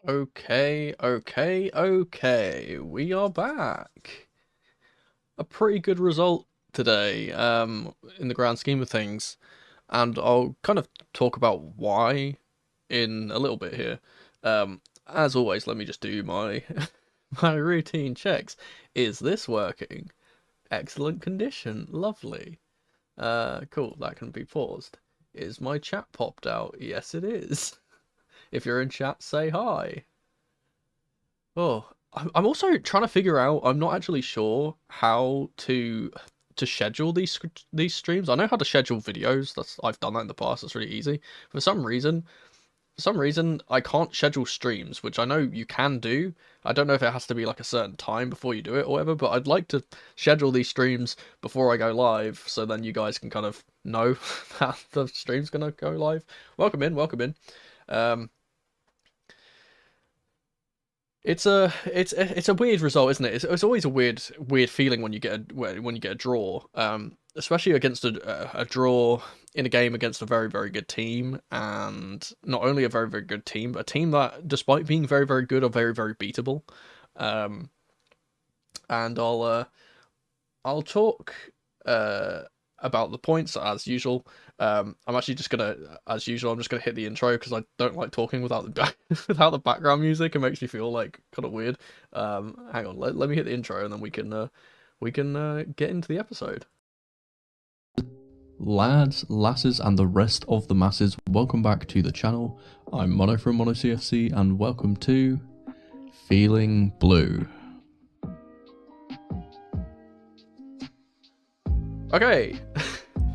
Okay. We are back. A pretty good result today, in the grand scheme of things. And I'll kind of talk about why in a little bit here. As always, let me just do my my routine checks. Is this working? Excellent condition. Lovely. Cool, that can be paused. Is my chat popped out? Yes, it is. If you're in chat, say hi. Oh, I'm also trying to figure out. I'm not actually sure how to schedule these streams. I know how to schedule videos. I've done that in the past. That's really easy. For some reason, I can't schedule streams, which I know you can do. I don't know if it has to be like a certain time before you do it or whatever, but I'd like to schedule these streams before I go live, so then you guys can kind of know that the stream's gonna go live. Welcome in. Um, it's a weird result, isn't it? It's always a weird feeling when you get a draw, especially against a draw in a game against a very good team, and not only a very good team, but a team that, despite being very good, are very beatable. Um, and I'll talk uh about the points as usual. I'm actually just gonna, as usual, I'm just gonna hit the intro because I don't like talking without the without the background music. It makes me feel like kind of weird. Hang on, let me hit the intro and then we can get into the episode. Lads, lasses, and the rest of the masses, welcome back to the channel. I'm Mono from Mono CFC, and welcome to Feeling Blue. Okay,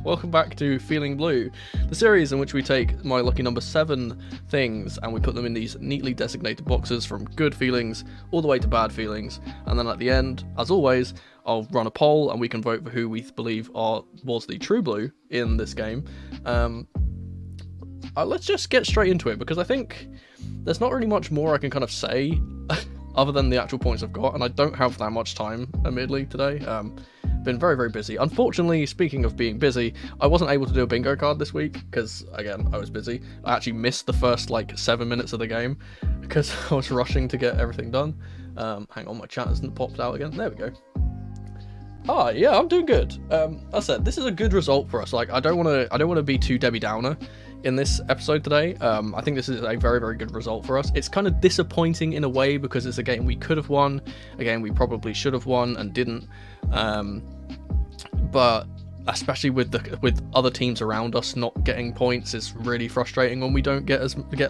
welcome back to Feeling Blue, the series in which we take my lucky number 7 things and we put them in these neatly designated boxes from good feelings all the way to bad feelings, and then at the end, as always, I'll run a poll and we can vote for who we believe was the true blue in this game. Let's just get straight into it, because I think there's not really much more I can kind of say other than the actual points I've got, and I don't have that much time, admittedly, today. Been very busy. Unfortunately, speaking of being busy, I wasn't able to do a bingo card this week because, again, I was busy. I actually missed the first, 7 minutes of the game because I was rushing to get everything done. Hang on, my chat hasn't popped out again. There we go. Ah, yeah, I'm doing good. As I said, this is a good result for us. I don't want to be too Debbie Downer in this episode today. I think this is a very good result for us. It's kind of disappointing in a way because it's a game we could have won, a game we probably should have won and didn't. But especially with other teams around us not getting points, it's really frustrating when we don't get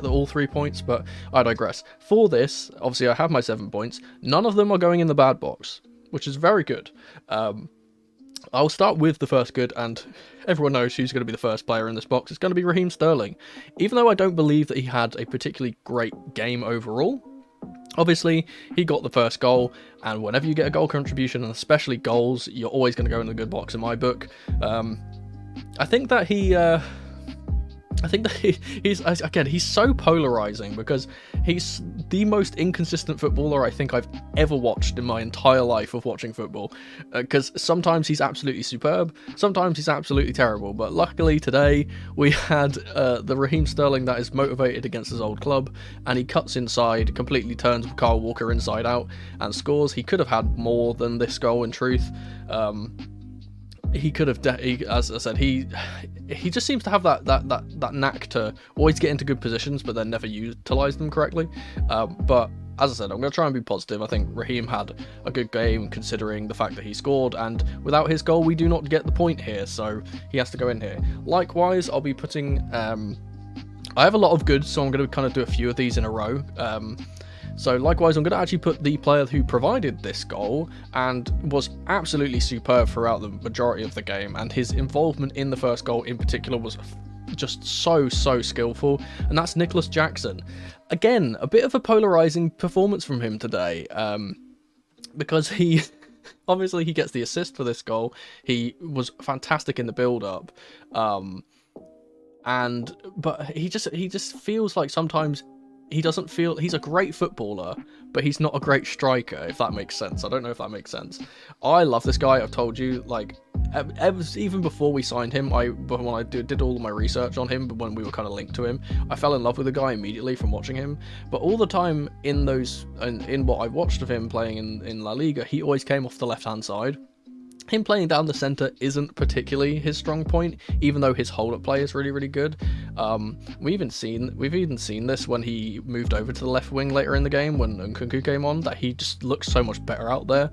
all 3 points. But I digress. For this, obviously, I have my 7 points. None of them are going in the bad box, which is very good. I'll start with the first good, and everyone knows who's going to be the first player in this box. It's going to be Raheem Sterling. Even though I don't believe that he had a particularly great game overall, obviously, he got the first goal, and whenever you get a goal contribution, and especially goals, you're always going to go in the good box in my book. I think that he's so polarizing because he's the most inconsistent footballer I think I've ever watched in my entire life of watching football. Because sometimes he's absolutely superb, sometimes he's absolutely terrible. But luckily today we had the Raheem Sterling that is motivated against his old club, and he cuts inside, completely turns Kyle Walker inside out, and scores. He could have had more than this goal, in truth. He could have, as I said, he just seems to have that knack to always get into good positions, but then never utilize them correctly. But as I said, I'm going to try and be positive. I think Raheem had a good game considering the fact that he scored, and without his goal, we do not get the point here, so he has to go in here. Likewise, I'll be putting. I have a lot of goods, so I'm going to kind of do a few of these in a row. So likewise, I'm going to actually put the player who provided this goal and was absolutely superb throughout the majority of the game, and his involvement in the first goal in particular was just so skillful, and that's Nicholas Jackson. Again, a bit of a polarizing performance from him today, because he obviously he gets the assist for this goal. He was fantastic in the build-up, but he just feels like sometimes he doesn't feel he's a great footballer, but he's not a great striker, if that makes sense. I don't know if that makes sense. I love this guy. I've told you, even before we signed him, when I did all of my research on him, but when we were kind of linked to him, I fell in love with the guy immediately from watching him. But all the time in what I watched of him playing in La Liga, he always came off the left-hand side. Him playing down the centre isn't particularly his strong point, even though his hold-up play is really, really good. We've even seen this when he moved over to the left wing later in the game when Nkunku came on, that he just looks so much better out there.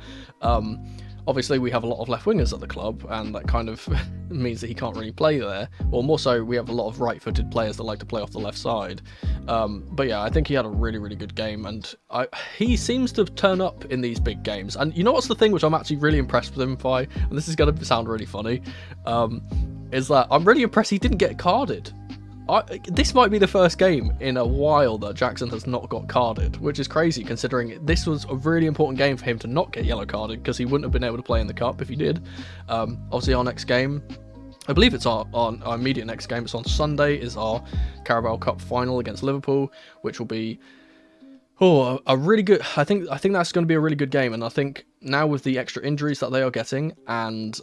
Obviously, we have a lot of left wingers at the club, and that kind of means that he can't really play there. Or more so, we have a lot of right-footed players that like to play off the left side. But yeah, I think he had a really, really good game, and he seems to turn up in these big games. And you know what's the thing which I'm actually really impressed with him by, and this is going to sound really funny, is that I'm really impressed he didn't get carded. This might be the first game in a while that Jackson has not got carded, which is crazy considering this was a really important game for him to not get yellow carded, because he wouldn't have been able to play in the cup if he did. Obviously our next game, I believe it's our immediate next game, it's on Sunday, is our Carabao Cup final against Liverpool, which will be a really good, I think that's going to be a really good game. And I think now with the extra injuries that they are getting, and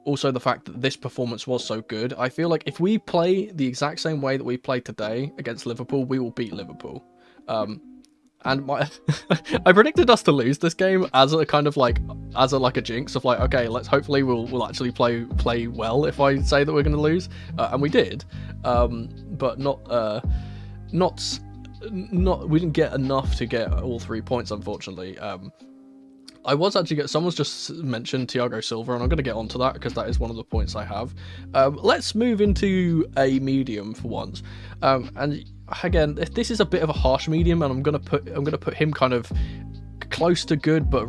also the fact that this performance was so good, I feel like if we play the exact same way that we played today against Liverpool, we will beat Liverpool. And I predicted us to lose this game as a kind of like a jinx of like, okay, hopefully we'll actually play well if I say that we're going to lose, and we did, but not we didn't get enough to get all 3 points, unfortunately. I was actually someone's just mentioned Thiago Silva, and I'm going to get onto that because that is one of the points I have. Let's move into a medium for once, and again, this is a bit of a harsh medium, and I'm going to put him kind of close to good, but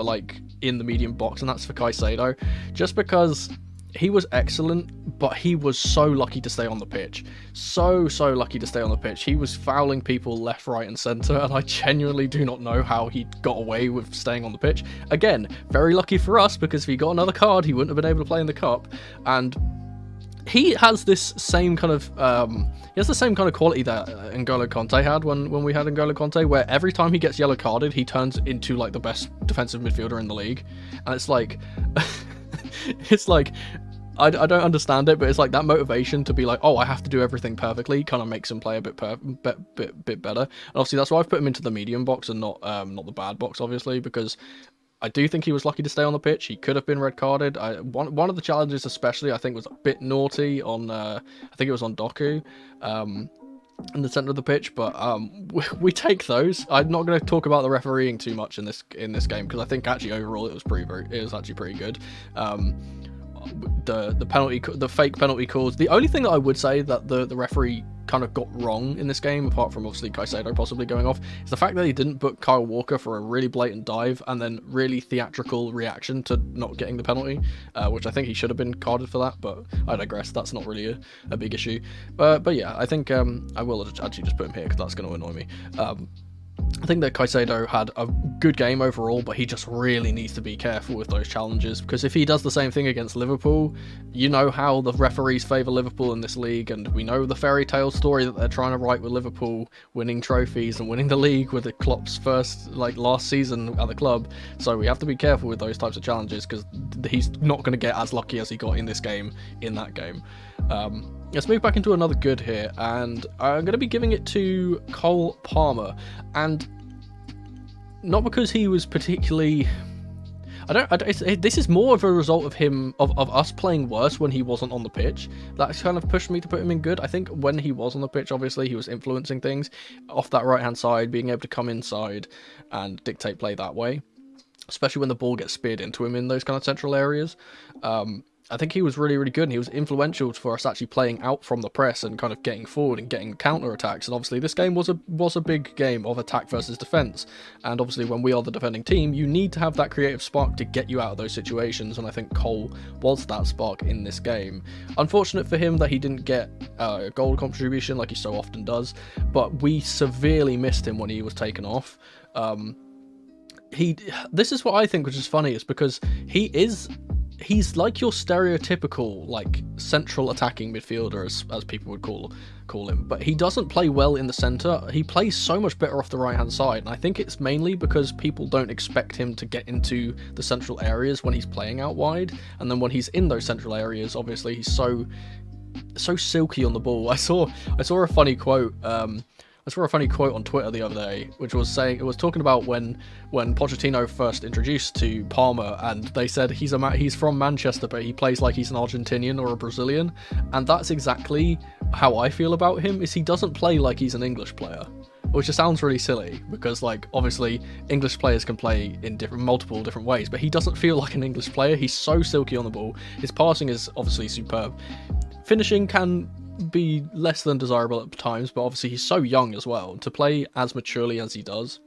like in the medium box, and that's for Caicedo, just because he was excellent, but he was so lucky to stay on the pitch. So lucky to stay on the pitch. He was fouling people left, right, and centre, and I genuinely do not know how he got away with staying on the pitch. Again, very lucky for us, because if he got another card, he wouldn't have been able to play in the cup. And he has this same kind of quality that N'Golo Kanté had when we had N'Golo Kanté, where every time he gets yellow carded, he turns into like the best defensive midfielder in the league. And it's like it's like, I don't understand it, but it's like that motivation to be like, oh, I have to do everything perfectly, kind of makes him play a bit better. And obviously that's why I've put him into the medium box and not the bad box, obviously, because I do think he was lucky to stay on the pitch. He could have been red carded. One of the challenges especially, I think, was a bit naughty on I think it was on Doku, in the centre of the pitch, but we take those. I'm not going to talk about the refereeing too much in this game, because I think actually overall it was actually pretty good. The fake penalty calls. The only thing that I would say that the referee kind of got wrong in this game, apart from obviously Caicedo possibly going off, is the fact that he didn't book Kyle Walker for a really blatant dive and then really theatrical reaction to not getting the penalty, which I think he should have been carded for that, but I digress. That's not really a big issue. But yeah, I think I will actually just put him here because that's going to annoy me. I think that Caicedo had a good game overall, but he just really needs to be careful with those challenges, because if he does the same thing against Liverpool, you know how the referees favour Liverpool in this league, and we know the fairy tale story that they're trying to write with Liverpool winning trophies and winning the league with the Klopp's first, last season at the club. So we have to be careful with those types of challenges, because he's not going to get as lucky as he got in this game, in that game. Let's move back into another good here, and I'm going to be giving it to Cole Palmer, and not because he was particularly... this is more of a result of us playing worse when he wasn't on the pitch. That's kind of pushed me to put him in good. I think when he was on the pitch, obviously, he was influencing things off that right-hand side, being able to come inside and dictate play that way, especially when the ball gets speared into him in those kind of central areas. I think he was really, really good, and he was influential for us actually playing out from the press and kind of getting forward and getting counter-attacks. And obviously this game was a big game of attack versus defence. And obviously when we are the defending team, you need to have that creative spark to get you out of those situations. And I think Cole was that spark in this game. Unfortunate for him that he didn't get a goal contribution like he so often does, but we severely missed him when he was taken off. This is what I think, which is funny, is because he is he's like your stereotypical like central attacking midfielder, as people would call him, but he doesn't play well in the centre. He plays so much better off the right hand side, and I think it's mainly because people don't expect him to get into the central areas when he's playing out wide, and then when he's in those central areas, obviously he's so silky on the ball. I saw a funny quote. I saw a funny quote on Twitter the other day, which was saying, it was talking about when Pochettino first introduced to Parma, and they said he's from Manchester, but he plays like he's an Argentinian or a Brazilian, and that's exactly how I feel about him. Is he doesn't play like he's an English player, which just sounds really silly, because like obviously English players can play in multiple different ways, but he doesn't feel like an English player. He's so silky on the ball. His passing is obviously superb. Finishing can be less than desirable at times, but obviously he's so young as well. To play as maturely as he does,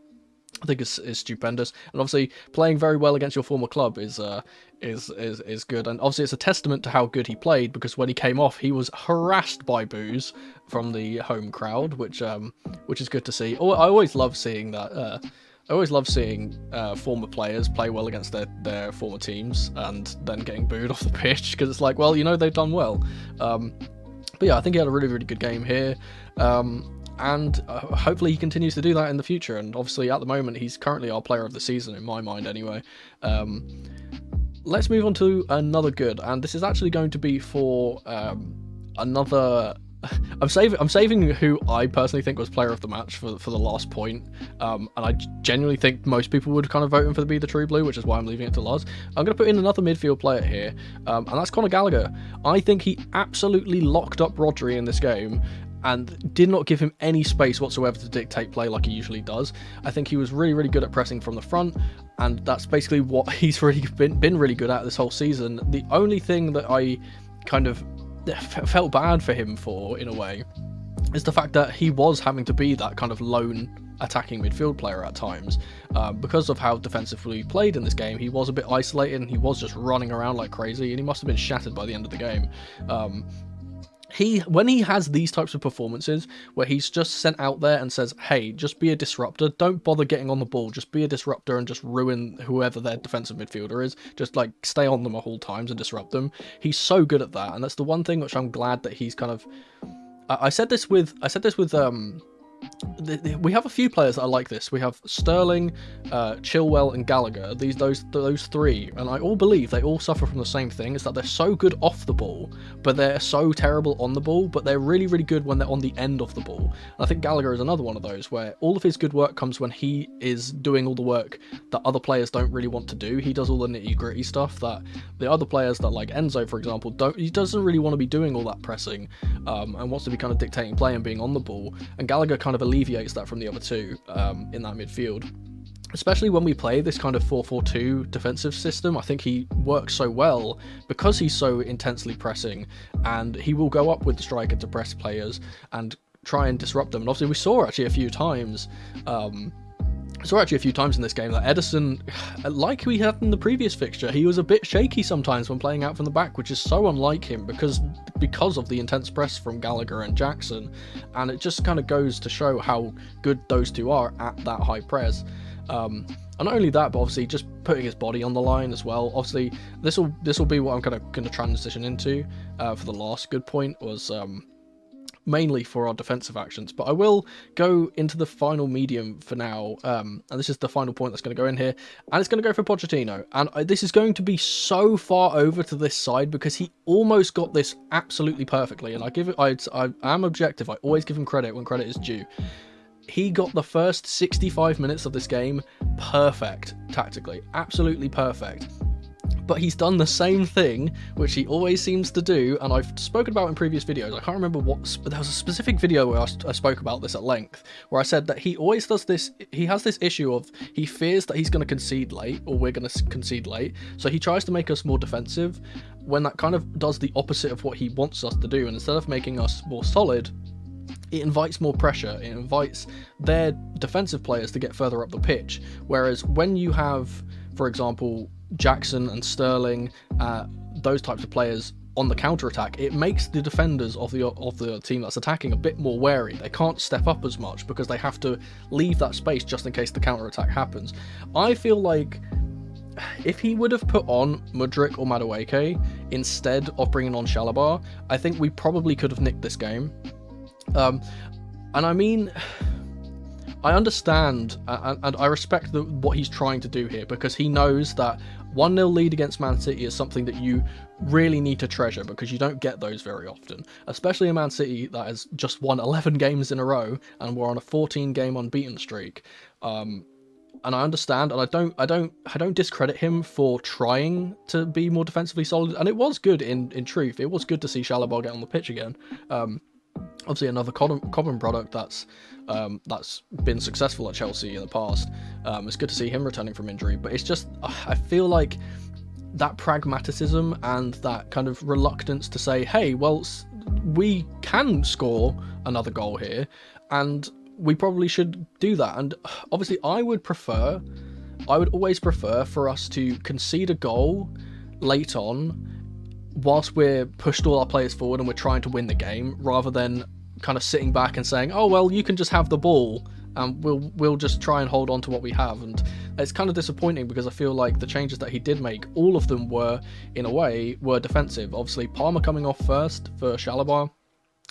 I think is stupendous. And obviously playing very well against your former club is good. And obviously it's a testament to how good he played, because when he came off, he was harassed by boos from the home crowd, which is good to see. I always love seeing that. I always love seeing former players play well against their former teams and then getting booed off the pitch, because it's like, well, they've done well. But yeah, I think he had a really, really good game here, and hopefully he continues to do that in the future. And obviously at the moment he's currently our player of the season in my mind anyway. Let's move on to another good, and this is actually going to be for another... I'm saving who I personally think was player of the match for the last point, and I genuinely think most people would kind of vote him for the True Blue, which is why I'm leaving it to Lars. I'm going to put in another midfield player here, and that's Conor Gallagher. I think he absolutely locked up Rodri in this game and did not give him any space whatsoever to dictate play like he usually does. I think he was really, really good at pressing from the front, and that's basically what he's really been really good at this whole season. The only thing that I kind of felt bad for him for, in a way, is the fact that he was having to be that kind of lone attacking midfield player at times, because of how defensively he played in this game. He was a bit isolated and he was just running around like crazy, and he must have been shattered by the end of the game. When he has these types of performances where he's just sent out there and says, hey, just be a disruptor, don't bother getting on the ball, just be a disruptor and just ruin whoever their defensive midfielder is, just like stay on them at all times and disrupt them. He's so good at that, and that's the one thing which I'm glad that he's kind of... I said this with we have a few players that are like this. We have Sterling, Chilwell and Gallagher, those three, and I all believe they all suffer from the same thing, is that they're so good off the ball, but they're so terrible on the ball, but they're really, really good when they're on the end of the ball. And I think Gallagher is another one of those, where all of his good work comes when he is doing all the work that other players don't really want to do. He does all the nitty-gritty stuff that the other players, that like Enzo, for example, he doesn't really want to be doing all that pressing, and wants to be kind of dictating play and being on the ball, and Gallagher kind of alleviates that from the other two in that midfield. Especially when we play this kind of 4-4-2 defensive system, I think he works so well because he's so intensely pressing, and he will go up with the striker to press players and try and disrupt them. And obviously we saw actually a few times in this game that Ederson, like we had in the previous fixture, he was a bit shaky sometimes when playing out from the back, which is so unlike him because of the intense press from Gallagher and Jackson, and it just kind of goes to show how good those two are at that high press. And not only that, but obviously just putting his body on the line as well. Obviously this will be what I'm kind of going to transition into for the last good point, was mainly for our defensive actions, but I will go into the final medium for now, and this is the final point that's going to go in here, and it's going to go for Pochettino, and this is going to be so far over to this side because he almost got this absolutely perfectly, and I am objective, I always give him credit when credit is due. He got the first 65 minutes of this game perfect tactically, absolutely perfect. But he's done the same thing, which he always seems to do, and I've spoken about in previous videos. I can't remember what, but there was a specific video where I spoke about this at length, where I said that he always does this, he has this issue of, he fears that he's going to concede late, or we're going to concede late, so he tries to make us more defensive, when that kind of does the opposite of what he wants us to do, and instead of making us more solid, it invites more pressure, it invites their defensive players to get further up the pitch, whereas when you have, for example, Jackson and Sterling, those types of players on the counter-attack, it makes the defenders of the team that's attacking a bit more wary. They can't step up as much because they have to leave that space just in case the counter-attack happens. I feel like if he would have put on Mudryk or Madueke instead of bringing on Chalobah, I think we probably could have nicked this game. And I mean, I understand and I respect what he's trying to do here, because he knows that 1-0 lead against Man City is something that you really need to treasure, because you don't get those very often, especially in Man City that has just won 11 games in a row and we're on a 14-game unbeaten streak. And I understand, and I don't discredit him for trying to be more defensively solid, and it was good in truth. It was good to see Chalobah get on the pitch again. Obviously another common product that's been successful at Chelsea in the past. It's good to see him returning from injury, but it's just, I feel like that pragmatism and that kind of reluctance to say, hey, well, we can score another goal here, and we probably should do that. And obviously I would always prefer for us to concede a goal late on whilst we're pushed all our players forward and we're trying to win the game, rather than kind of sitting back and saying, oh well, you can just have the ball and we'll just try and hold on to what we have. And it's kind of disappointing, because I feel like the changes that he did make, all of them were, in a way, were defensive. Obviously Palmer coming off first for Chalobah,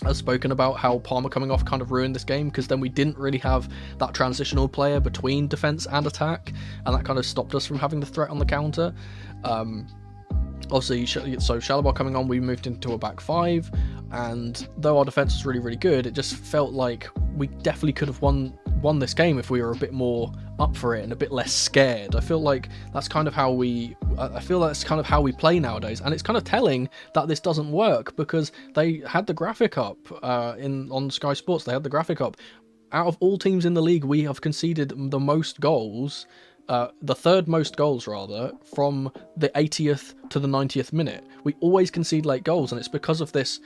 I've spoken about how Palmer coming off kind of ruined this game, because then we didn't really have that transitional player between defence and attack, and that kind of stopped us from having the threat on the counter. Obviously, so Chalobah coming on, we moved into a back five, and though our defence was really, really good, it just felt like we definitely could have won this game if we were a bit more up for it and a bit less scared. I feel like that's kind of how we play nowadays, and it's kind of telling that this doesn't work, because they had the graphic up on Sky Sports. They had the graphic up. Out of all teams in the league, we have conceded the most goals. The third most goals, rather, from the 80th to the 90th minute. We always concede late goals, and it's because of this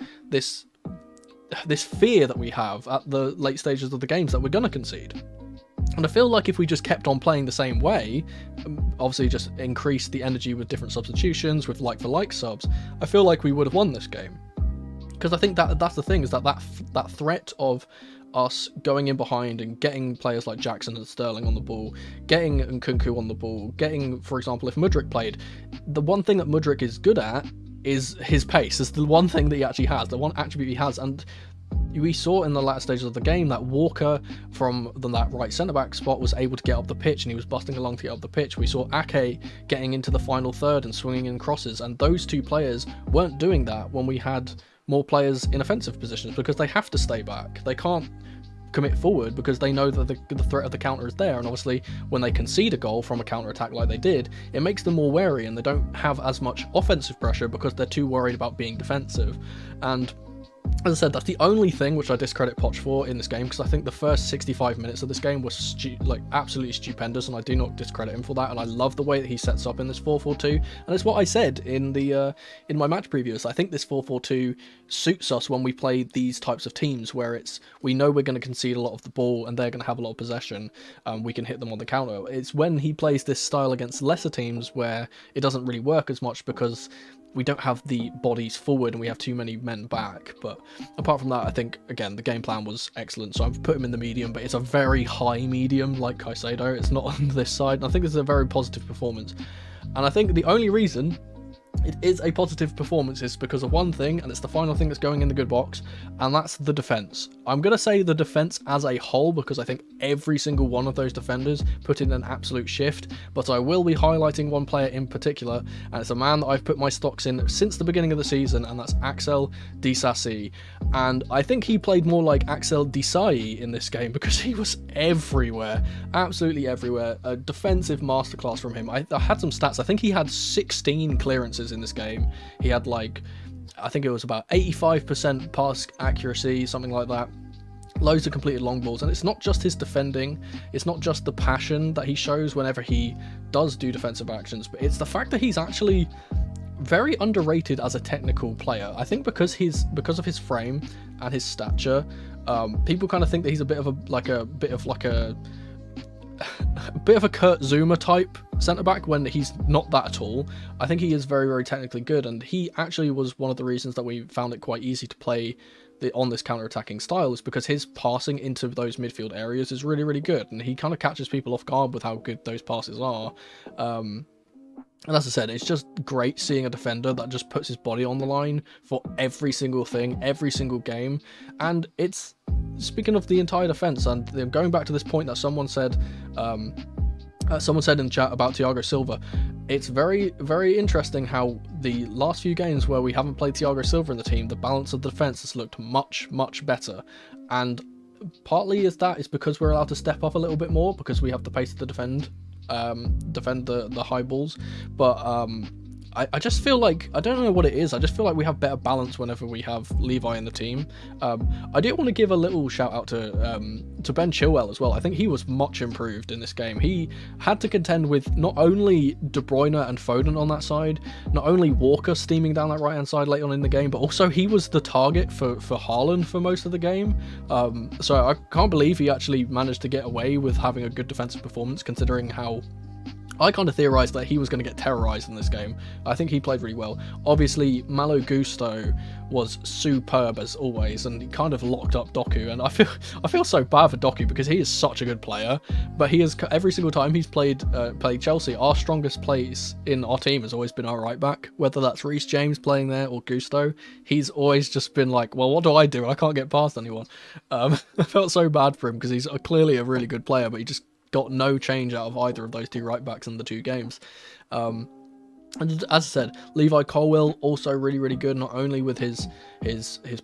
fear that we have at the late stages of the games that we're going to concede. And I feel like if we just kept on playing the same way, obviously just increased the energy with different substitutions, with like-for-like subs, I feel like we would have won this game. Because I think that's the thing, is that threat of us going in behind and getting players like Jackson and Sterling on the ball, getting Nkunku on the ball, getting, for example, if Mudryk played, the one thing that Mudryk is good at is his pace. It's the one thing that he actually has, the one attribute he has. And we saw in the latter stages of the game that Walker from that right centre-back spot was able to get up the pitch, and he was busting along to get up the pitch. We saw Ake getting into the final third and swinging in crosses, and those two players weren't doing that when we had more players in offensive positions, because they have to stay back. They can't commit forward because they know that the threat of the counter is there, and obviously when they concede a goal from a counter attack like they did, it makes them more wary and they don't have as much offensive pressure because they're too worried about being defensive. And as I said, that's the only thing which I discredit Poch for in this game, because I think the first 65 minutes of this game was absolutely stupendous, and I do not discredit him for that. And I love the way that he sets up in this 4-4-2, and it's what I said in in my match previews. I think this 4-4-2 suits us when we play these types of teams, where we know we're going to concede a lot of the ball and they're going to have a lot of possession. We can hit them on the counter. It's when he plays this style against lesser teams where it doesn't really work as much, because we don't have the bodies forward and we have too many men back. But apart from that, I think, again, the game plan was excellent. So I've put him in the medium, but it's a very high medium, like Caicedo. It's not on this side. And I think this is a very positive performance. And I think the only reason it is a positive performance is because of one thing, and it's the final thing that's going in the good box, and that's the defense. I'm going to say the defense as a whole, because I think every single one of those defenders put in an absolute shift, but I will be highlighting one player in particular, and it's a man that I've put my stocks in since the beginning of the season, and that's Axel Disasi. And I think he played more like Axel Disai in this game, because he was everywhere, absolutely everywhere. A defensive masterclass from him. I had some stats. I think he had 16 clearances in this game. He had I think it was about 85% pass accuracy, something like that. Loads of completed long balls, and it's not just his defending, it's not just the passion that he shows whenever he does do defensive actions, but it's the fact that he's actually very underrated as a technical player. I think because of his frame and his stature, people kind of think that he's a bit of a Kurt Zuma type centre-back, when he's not that at all. I think he is very, very technically good, and he actually was one of the reasons that we found it quite easy to play on this counter-attacking style, is because his passing into those midfield areas is really, really good, and he kind of catches people off guard with how good those passes are. And as I said, it's just great seeing a defender that just puts his body on the line for every single thing, every single game. And it's, speaking of the entire defence, and going back to this point that someone said in the chat about Thiago Silva, it's very, very interesting how the last few games where we haven't played Thiago Silva in the team, the balance of the defence has looked much, much better. And partly is because we're allowed to step up a little bit more, because we have the pace to defend the high balls. But I just feel like, I don't know what it is, I just feel like we have better balance whenever we have Levi in the team. I do want to give a little shout out to Ben Chilwell as well. I think he was much improved in this game. He had to contend with not only De Bruyne and Foden on that side, not only Walker steaming down that right hand side late on in the game, but also he was the target for Haaland for most of the game. So I can't believe he actually managed to get away with having a good defensive performance, considering how I kind of theorised that he was going to get terrorised in this game. I think he played really well. Obviously, Malo Gusto was superb as always, and he kind of locked up Doku. And I feel so bad for Doku, because he is such a good player. But he has, every single time he's played Chelsea, our strongest place in our team has always been our right back. Whether that's Reece James playing there or Gusto, he's always just been like, well, what do? I can't get past anyone. I felt so bad for him, because he's clearly a really good player, but he just got no change out of either of those two right backs in the two games. And as I said, Levi Colwill also really, really good, not only with his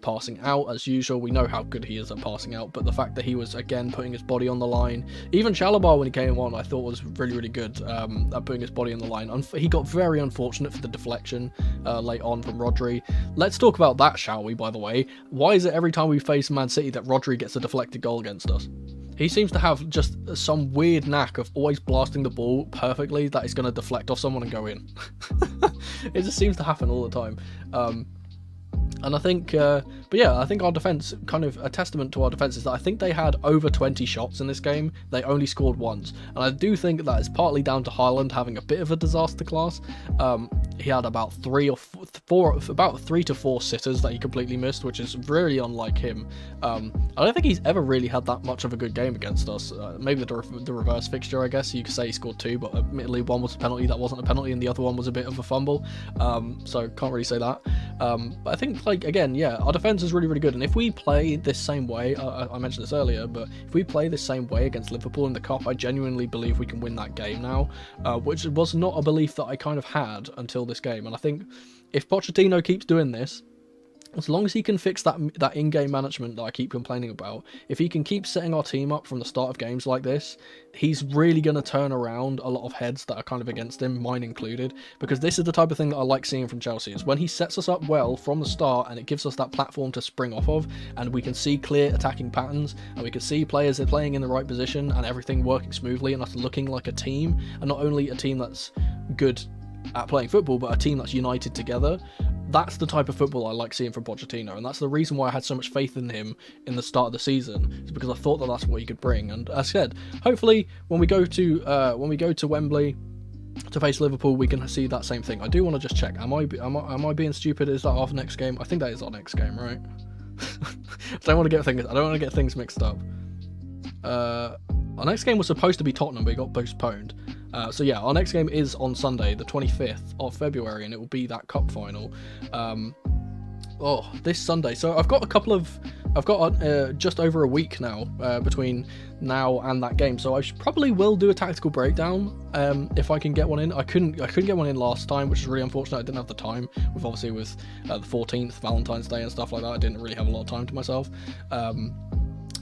passing out as usual. We know how good he is at passing out, but the fact that he was again putting his body on the line. Even Chalobah, when he came on, I thought was really, really good at putting his body on the line. He got very unfortunate for the deflection late on from Rodri. Let's talk about that, shall we, by the way? Why is it every time we face Man City that Rodri gets a deflected goal against us? He seems to have just some weird knack of always blasting the ball perfectly that is going to deflect off someone and go in. It just seems to happen all the time. And I think, but yeah, I think our defence, kind of a testament to our defence, is that I think they had over 20 shots in this game. They only scored once. And I do think that is partly down to Haaland having a bit of a disaster class. He had about 3 to 4 sitters that he completely missed, which is really unlike him. I don't think he's ever really had that much of a good game against us. Maybe the reverse fixture, I guess. You could say he scored 2, but admittedly one was a penalty that wasn't a penalty, and the other one was a bit of a fumble. So can't really say that. But I think, like, again, yeah, our defence is really, really good. And if we play this same way, I mentioned this earlier, but if we play this same way against Liverpool in the Cup, I genuinely believe we can win that game now, which was not a belief that I kind of had until this game. And I think if Pochettino keeps doing this, as long as he can fix that in-game management that I keep complaining about, if he can keep setting our team up from the start of games like this, he's really going to turn around a lot of heads that are kind of against him, mine included, because this is the type of thing that I like seeing from Chelsea, is when he sets us up well from the start and it gives us that platform to spring off of, and we can see clear attacking patterns, and we can see players are playing in the right position and everything working smoothly and us looking like a team, and not only a team that's good at playing football, but a team that's united together. That's the type of football I like seeing from Pochettino, and that's the reason why I had so much faith in him in the start of the season, is because I thought that that's what he could bring. And as I said, hopefully when we go to Wembley to face Liverpool, we can see that same thing. I do want to just check. Am I being stupid? Is that our next game? I think that is our next game, right? I don't want to get things mixed up. Our next game was supposed to be Tottenham, but it got postponed. So yeah, our next game is on Sunday, the 25th of February, and it will be that cup final. This Sunday. So I've got just over a week now between now and that game. So I probably will do a tactical breakdown if I can get one in. I couldn't get one in last time, which is really unfortunate. I didn't have the time with the 14th, Valentine's Day and stuff like that. I didn't really have a lot of time to myself.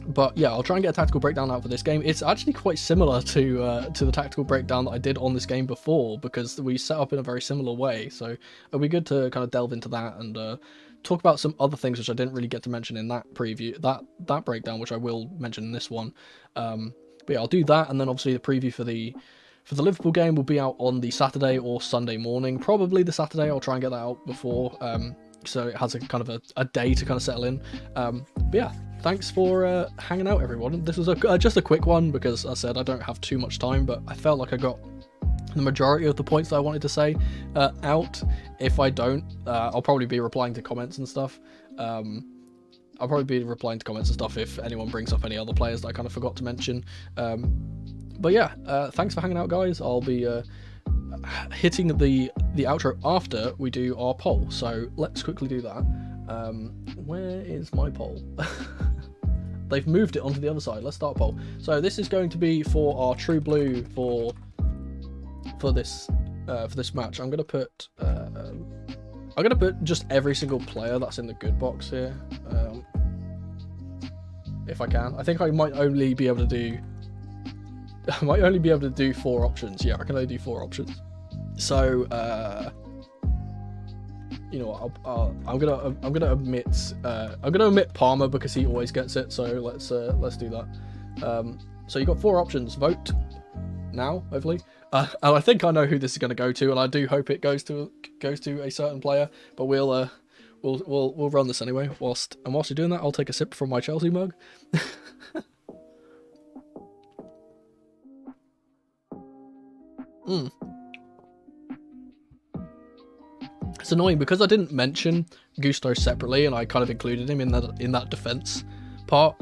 But yeah, I'll try and get a tactical breakdown out for this game. It's actually quite similar to the tactical breakdown that I did on this game before, because we set up in a very similar way. So it'll be good to kind of delve into that and talk about some other things which I didn't really get to mention in that preview, that breakdown, which I will mention in this one. But yeah, I'll do that, and then obviously the preview for the Liverpool game will be out on the Saturday or Sunday morning. Probably the Saturday. I'll try and get that out before, so it has a kind of a day to kind of settle in. But yeah. Thanks for hanging out, everyone. This was just a quick one, because I said I don't have too much time, but I felt like I got the majority of the points that I wanted to say out. If I don't, I'll probably be replying to comments and stuff. If anyone brings up any other players that I kind of forgot to mention. But yeah, thanks for hanging out, guys. I'll be hitting the outro after we do our poll. So let's quickly do that. Where is my poll? They've moved it onto the other side. Let's start a poll. So this is going to be for our True Blue for this match. I'm gonna put just every single player that's in the good box here, if I can. I think I might only be able to do 4 options. Yeah, I can only do 4 options. So you know what? I'm gonna omit Palmer because he always gets it. So let's do that. So you got 4 options. Vote now, hopefully. And I think I know who this is going to go to, and I do hope it goes to a certain player. But we'll run this anyway. Whilst you're doing that, I'll take a sip from my Chelsea mug. It's annoying because I didn't mention Gusto separately, and I kind of included him in that defense part.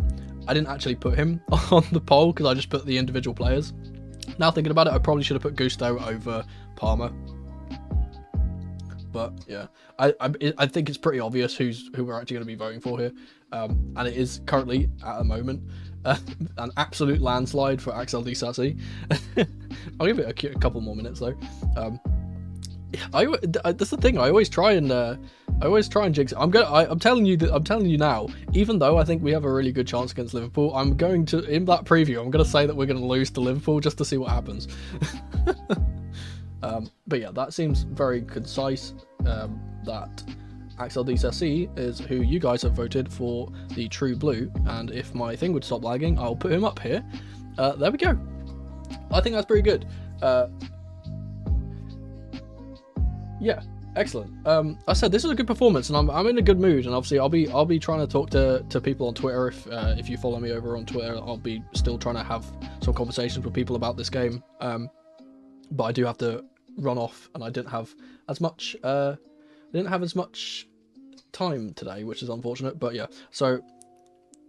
I didn't actually put him on the poll because I just put the individual players. Now thinking about it, I probably should have put Gusto over Palmer. But yeah, I think it's pretty obvious who we're actually going to be voting for here, and it is currently at the moment an absolute landslide for Axel Disasi. I'll give it a couple more minutes though. That's the thing. I always try and jinx it. I'm telling you now. Even though I think we have a really good chance against Liverpool, I'm going to, in that preview, I'm going to say that we're going to lose to Liverpool just to see what happens. But yeah, that seems very concise. That Axel Disasi is who you guys have voted for the True Blue, and if my thing would stop lagging, I'll put him up here. There we go. I think that's pretty good. Yeah, excellent. I said this is a good performance, and I'm in a good mood. And obviously, I'll be trying to talk to people on Twitter. If you follow me over on Twitter, I'll be still trying to have some conversations with people about this game. But I do have to run off, and I didn't have as much time today, which is unfortunate. But yeah, so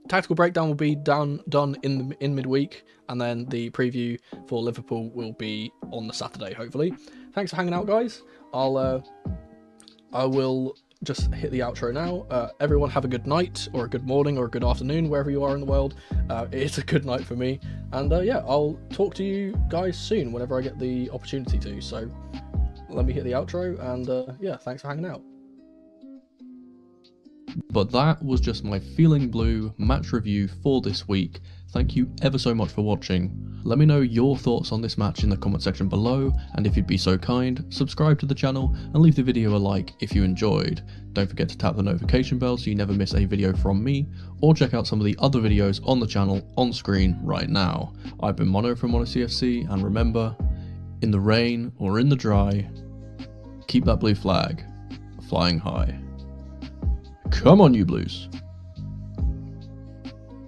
tactical breakdown will be done in midweek, and then the preview for Liverpool will be on the Saturday, hopefully. Thanks for hanging out, guys. I will just hit the outro now. Everyone have a good night, or a good morning, or a good afternoon, wherever you are in the world. It's a good night for me, and yeah, I'll talk to you guys soon whenever I get the opportunity to. So let me hit the outro, and yeah, thanks for hanging out. But that was just my Feeling Blue match review for this week. Thank you ever so much for watching. Let me know your thoughts on this match in the comment section below, and if you'd be so kind, subscribe to the channel and leave the video a like if you enjoyed. Don't forget to tap the notification bell so you never miss a video from me, or check out some of the other videos on the channel on screen right now. I've been Mono from Mono CFC, and remember, in the rain or in the dry, keep that blue flag flying high. Come on, you Blues.